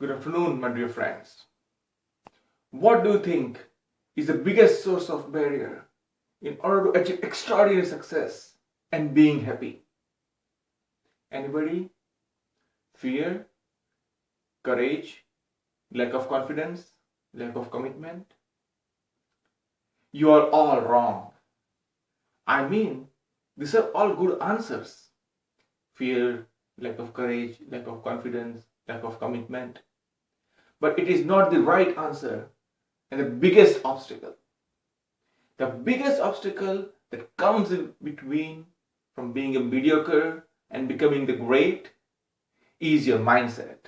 Good afternoon, my dear friends. What do you think is the biggest source of barrier in order to achieve extraordinary success and being happy? Anybody? Fear, courage, lack of confidence, lack of commitment? You are all wrong. I mean, these are all good answers. Fear, lack of courage, lack of confidence, lack of commitment. But it is not the right answer and the biggest obstacle. The biggest obstacle that comes in between from being a mediocre and becoming the great is your mindset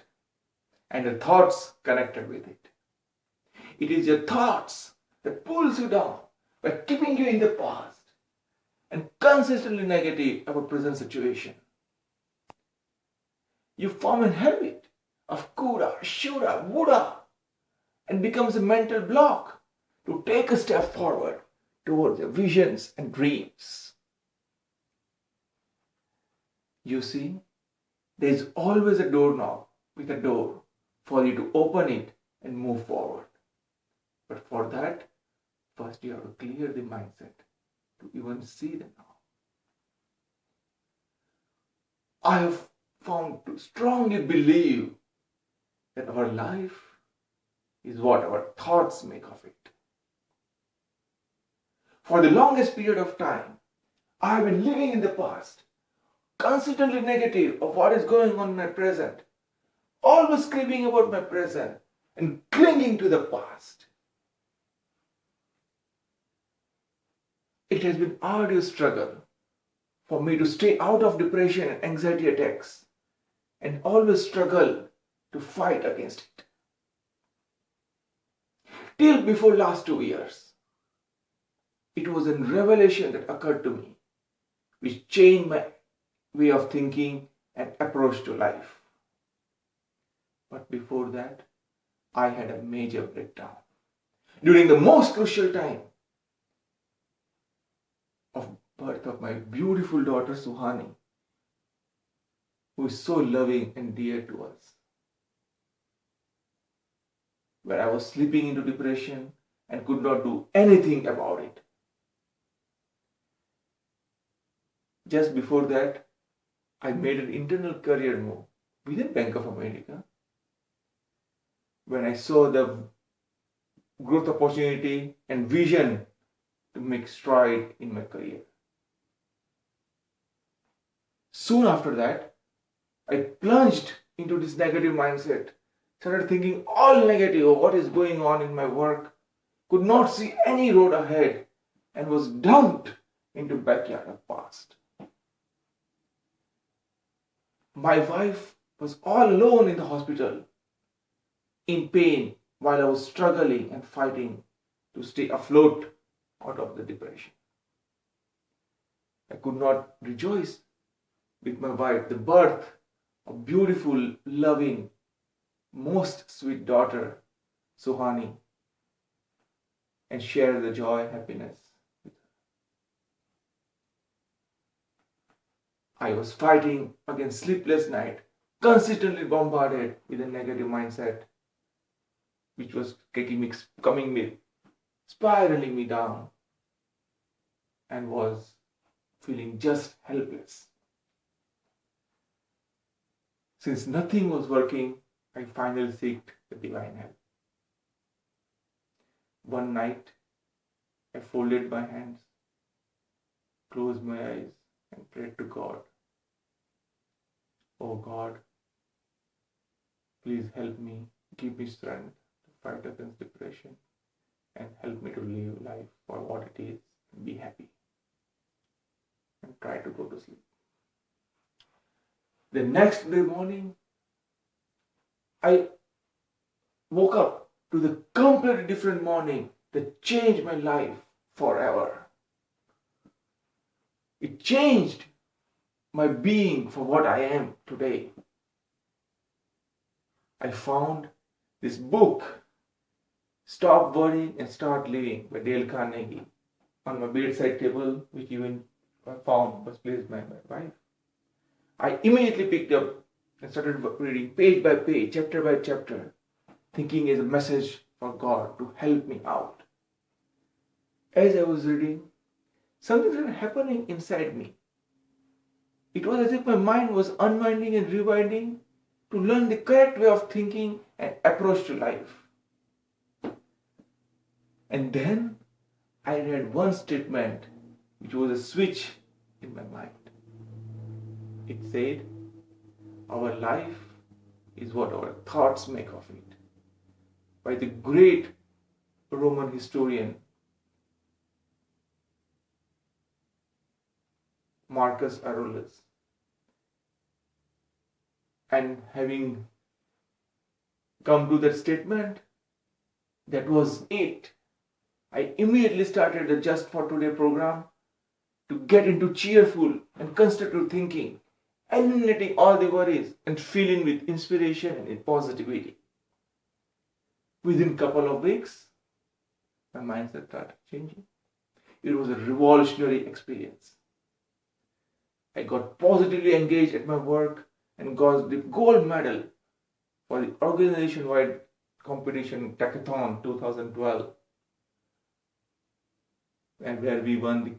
and the thoughts connected with it. It is your thoughts that pulls you down by keeping you in the past and consistently negative about present situation. You form a habit of coulda, shoulda, woulda and becomes a mental block to take a step forward towards your visions and dreams. You see, there is always a doorknob with a door for you to open it and move forward. But for that, first you have to clear the mindset to even see them now. I have found to strongly believe that our life is what our thoughts make of it. For the longest period of time, I have been living in the past, constantly negative of what is going on in my present, always screaming about my present and clinging to the past. It has been arduous struggle for me to stay out of depression and anxiety attacks and always struggle to fight against it. Till before last 2 years, it was a revelation that occurred to me which changed my way of thinking and approach to life. But before that, I had a major breakdown. During the most crucial time of birth of my beautiful daughter Suhani, who is so loving and dear to us, where I was slipping into depression and could not do anything about it. Just before that, I made an internal career move within Bank of America when I saw the growth opportunity and vision to make stride in my career. Soon after that, I plunged into this negative mindset, started thinking all negative of what is going on in my work, could not see any road ahead and was dumped into backyard of past. My wife was all alone in the hospital, in pain, while I was struggling and fighting to stay afloat out of the depression. I could not rejoice with my wife the birth of beautiful, loving, most sweet daughter, Suhani, and share the joy and happiness with her. I was fighting against sleepless night, consistently bombarded with a negative mindset, which was spiraling me down, and was feeling just helpless. Since nothing was working, I finally sought the divine help. One night, I folded my hands, closed my eyes, and prayed to God. Oh God, please help me, give me strength to fight against depression, and help me to live life for what it is, and be happy, and try to go to sleep. The next day morning, I woke up to the completely different morning that changed my life forever. It changed my being for what I am today. I found this book, Stop Worrying and Start Living by Dale Carnegie, on my bedside table, which even I found was placed by my wife. I immediately picked up I started reading page by page, chapter by chapter, thinking as a message for God to help me out. As I was reading, something started happening inside me. It was as if my mind was unwinding and rewinding to learn the correct way of thinking and approach to life. And then I read one statement which was a switch in my mind. It said, "Our life is what our thoughts make of it," by the great Roman historian Marcus Aurelius. And having come to that statement, that was it. I immediately started the Just for Today program to get into cheerful and constructive thinking, eliminating all the worries and filling with inspiration and positivity. Within a couple of weeks, my mindset started changing. It was a revolutionary experience. I got positively engaged at my work and got the gold medal for the organization-wide competition Hackathon 2012, and where we won the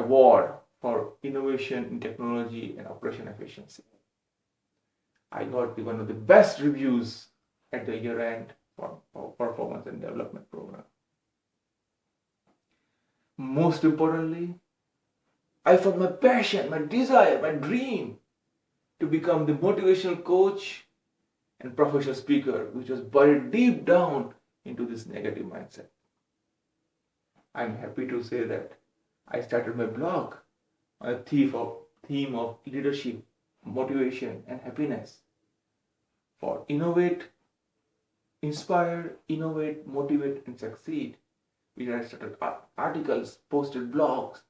award for innovation in technology and operation efficiency. I got one of the best reviews at the year end for performance and development program. Most importantly, I found my passion, my desire, my dream to become the motivational coach and professional speaker, which was buried deep down into this negative mindset. I'm happy to say that I started my blog on a theme of leadership, motivation, and happiness for innovate, inspire, innovate, motivate, and succeed. We I started articles, posted blogs,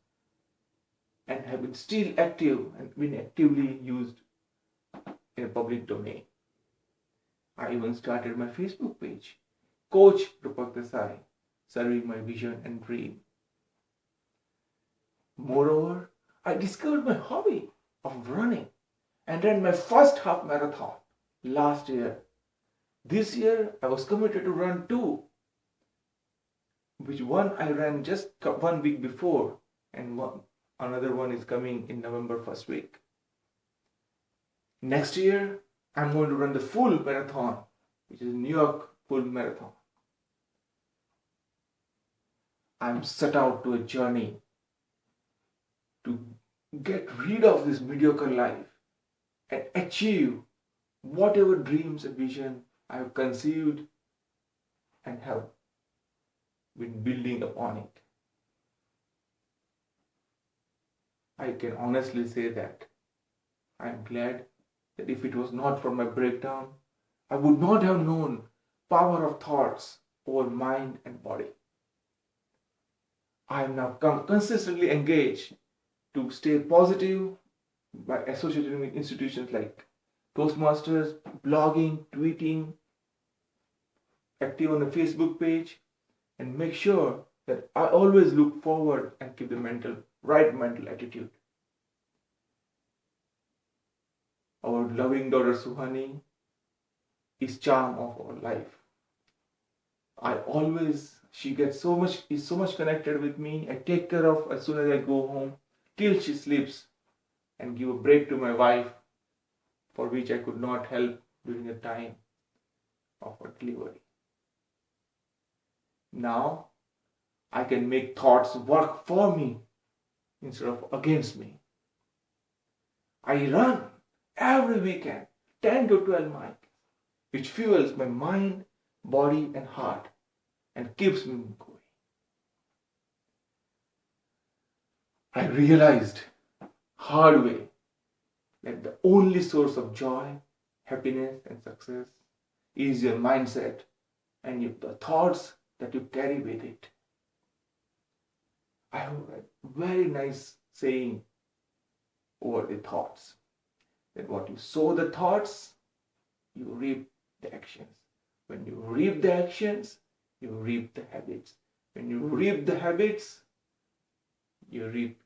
and have been still active and been actively used in a public domain. I even started my Facebook page, Coach Rupak Desai, serving my vision and dream. Moreover, I discovered my hobby of running and ran my first half marathon last year. This year, I was committed to run 2, which one I ran just 1 week before, and another one is coming in November first week. Next year, I'm going to run the full marathon, which is New York full marathon. I'm set out to a journey to get rid of this mediocre life and achieve whatever dreams and vision I have conceived and have been building upon it. I can honestly say that I am glad that if it was not for my breakdown, I would not have known power of thoughts over mind and body. I am now consistently engaged to stay positive by associating with institutions like Toastmasters, blogging, tweeting, active on the Facebook page, and make sure that I always look forward and keep the right mental attitude. Our loving daughter Suhani is charm of our life. She is so much connected with me. I take care of as soon as I go home till she sleeps, and give a break to my wife, for which I could not help during the time of her delivery. Now, I can make thoughts work for me instead of against me. I run every weekend 10 to 12 miles, which fuels my mind, body, and heart and keeps me going. I realized hard way that the only source of joy, happiness, and success is your mindset and the thoughts that you carry with it. I have a very nice saying over the thoughts, that what you sow the thoughts, you reap the actions. When you reap the actions, you reap the habits. When you reap the habits, you reap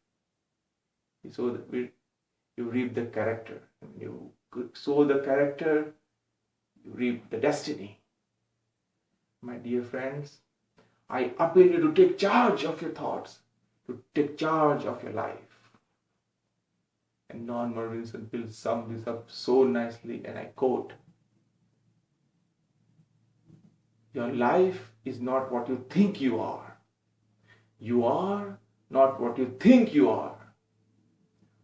the character. And you sow the character, you reap the destiny. My dear friends, I appeal you to take charge of your thoughts, to take charge of your life. And Norman Vincent Peale summed this up so nicely, and I quote, "Your life is not what you think you are. You are not what you think you are.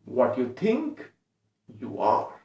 What you think, you are."